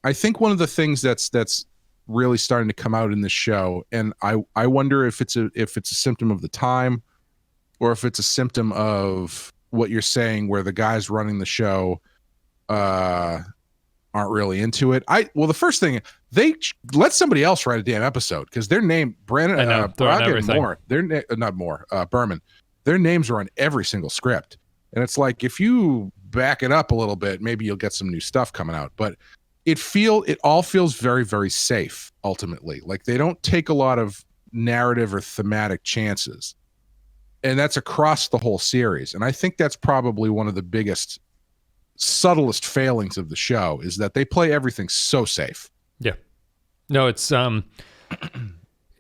I think one of the things that's really starting to come out in this show, and I wonder if it's a symptom of the time, or if it's a symptom of what you're saying, where the guys running the show aren't really into it. Well, the first thing, they let somebody else write a damn episode, because their name, Brandon Braga and Moore, not Moore, Berman, their names are on every single script. And it's like, if you back it up a little bit, maybe you'll get some new stuff coming out. But it all feels very, very safe, ultimately. Like, they don't take a lot of narrative or thematic chances. And that's across the whole series. And I think that's probably one of the biggest, subtlest failings of the show, is that they play everything so safe. Yeah. No, it's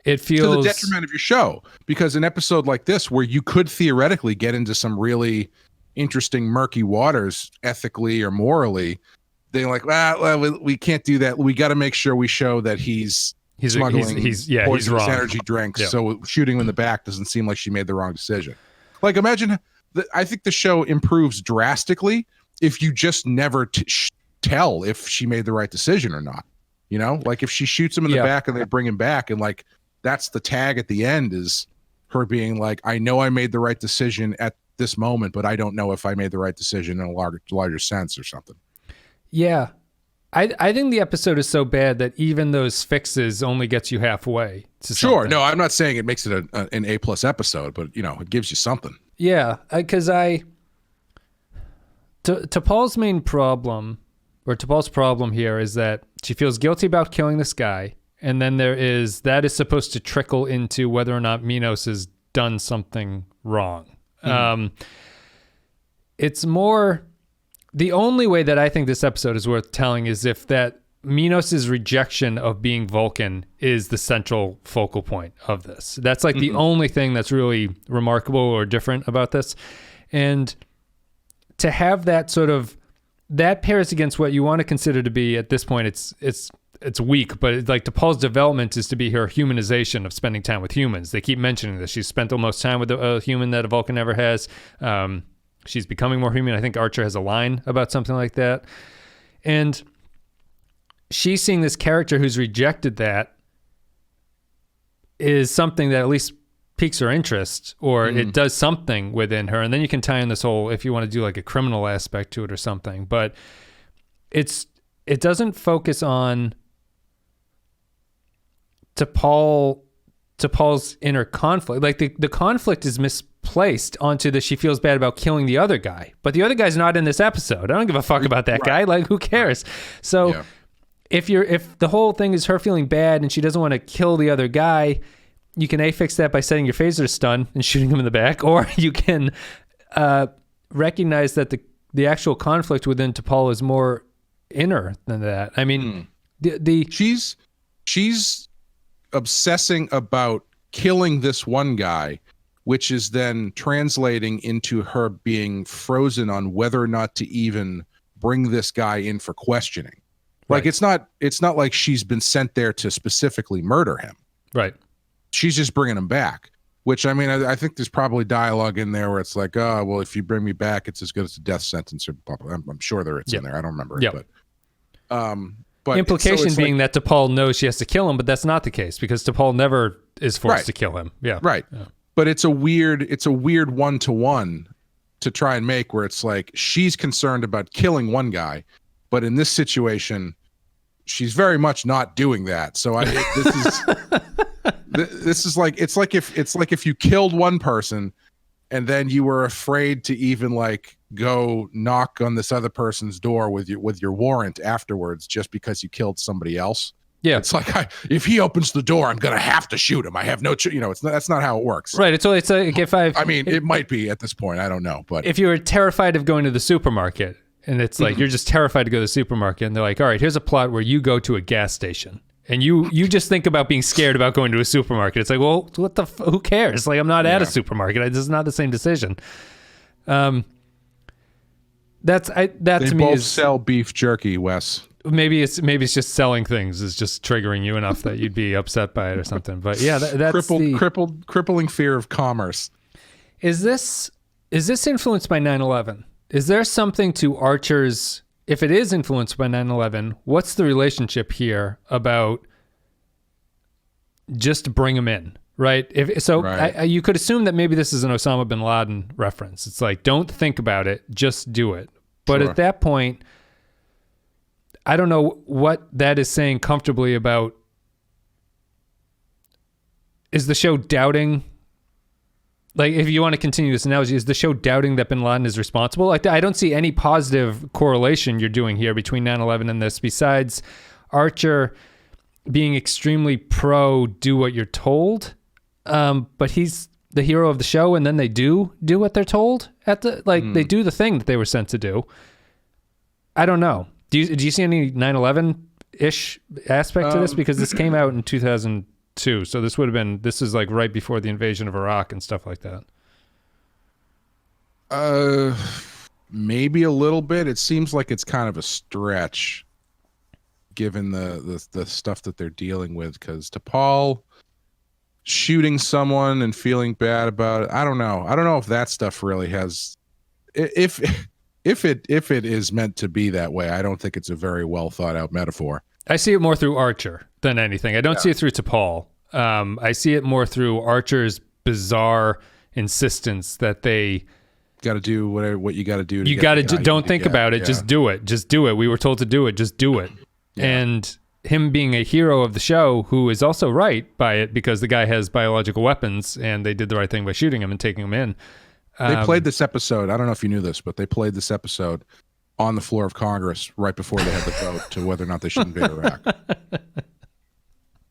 it feels to the detriment of your show, because an episode like this, where you could theoretically get into some really interesting murky waters ethically or morally, they're like, well, we can't do that. We got to make sure we show that he's smuggling he's poisonous wrong. energy drinks. Yeah. So shooting him in the back doesn't seem like she made the wrong decision. Like, imagine I think the show improves drastically if you just never tell if she made the right decision or not. You know, like, if she shoots him in the back and they bring him back, and like, that's the tag at the end, is her being like, I know I made the right decision at this moment, but I don't know if I made the right decision in a larger sense or something. Yeah. I think the episode is so bad that even those fixes only gets you halfway to something. Sure. No, I'm not saying it makes it an A+ episode, but, you know, it gives you something. Yeah, because T'Pol's main problem, or T'Pol's problem here, is that she feels guilty about killing this guy, and then that is supposed to trickle into whether or not Minos has done something wrong. It's more, the only way that I think this episode is worth telling is if that Minos's rejection of being Vulcan is the central focal point of this. That's like the only thing that's really remarkable or different about this. And to have that sort of, that pairs against what you want to consider to be, at this point, it's weak, but it's like T'Pol's development is to be her humanization of spending time with humans. They keep mentioning this. She's spent the most time with a human that a Vulcan ever has. She's becoming more human. I think Archer has a line about something like that. And she's seeing this character who's rejected that is something that at least piques her interest, or it does something within her. And then you can tie in this whole, if you want to do like a criminal aspect to it or something, but it doesn't focus on T'Pol's inner conflict. Like the conflict is misplaced onto she feels bad about killing the other guy, but the other guy's not in this episode. I don't give a fuck about that guy. Like, who cares? So if the whole thing is her feeling bad and she doesn't want to kill the other guy, you can fix that by setting your phaser to stun and shooting him in the back, or you can recognize that the actual conflict within T'Pol is more inner than that. I mean, she's obsessing about killing this one guy, which is then translating into her being frozen on whether or not to even bring this guy in for questioning. Like, it's not like she's been sent there to specifically murder him. Right. She's just bringing him back, which, I mean, I think there's probably dialogue in there where it's like, oh, well, if you bring me back, it's as good as a death sentence. Or I'm sure it's in there. I don't remember it, but implication being that T'Pol knows she has to kill him, but that's not the case, because T'Pol never is forced to kill him. Yeah. Right. Yeah. But it's a weird 1-to-1 to try and make, where it's like, she's concerned about killing one guy, but in this situation, she's very much not doing that. So this is like, it's like if you killed one person and then you were afraid to even like go knock on this other person's door with your warrant afterwards, just because you killed somebody else. Yeah, it's like, if he opens the door, I'm gonna have to shoot him. I have no, that's not how it works. Right. It's like if it might be at this point. I don't know, but if you were terrified of going to the supermarket, and it's like you're just terrified to go to the supermarket, and they're like, all right, here's a plot where you go to a gas station, and you just think about being scared about going to a supermarket. It's like, well, who cares? Like, I'm not at a supermarket. This is not the same decision. That to me is sell beef jerky, Wes. Maybe it's just selling things is just triggering you enough that you'd be upset by it or something. But yeah, that's crippling fear of commerce. Is this influenced by 9/11? Is there something to Archer's if it is influenced by 9/11, what's the relationship here about just bring him in, right? You could assume that maybe this is an Osama bin Laden reference. It's like, don't think about it, just do it. But at that point, I don't know what that is saying comfortably about. Is the show doubting? Like, if you want to continue this analogy, is the show doubting that bin Laden is responsible? Like, I don't see any positive correlation you're doing here between 9/11 and this, besides Archer being extremely pro do what you're told. But he's the hero of the show, and then they do what they're told they do the thing that they were sent to do. I don't know. Do you see any 9/11-ish aspect to this? Because this came out in 2002, so this is like right before the invasion of Iraq and stuff like that. Maybe a little bit. It seems like it's kind of a stretch, given the stuff that they're dealing with. Because T'Pol shooting someone and feeling bad about it, I don't know if that stuff really has. If it is meant to be that way, I don't think it's a very well thought out metaphor. I see it more through Archer than anything. I don't see it through T'Pol. I see it more through Archer's bizarre insistence that they got to do what you got to do. You got to don't think about it. Yeah. Just do it. Just do it. We were told to do it. Just do it. Yeah. And him being a hero of the show, who is also right by it because the guy has biological weapons and they did the right thing by shooting him and taking him in. They played this episode. I don't know if you knew this, but they played this episode on the floor of Congress right before they had the vote to whether or not they should invade Iraq.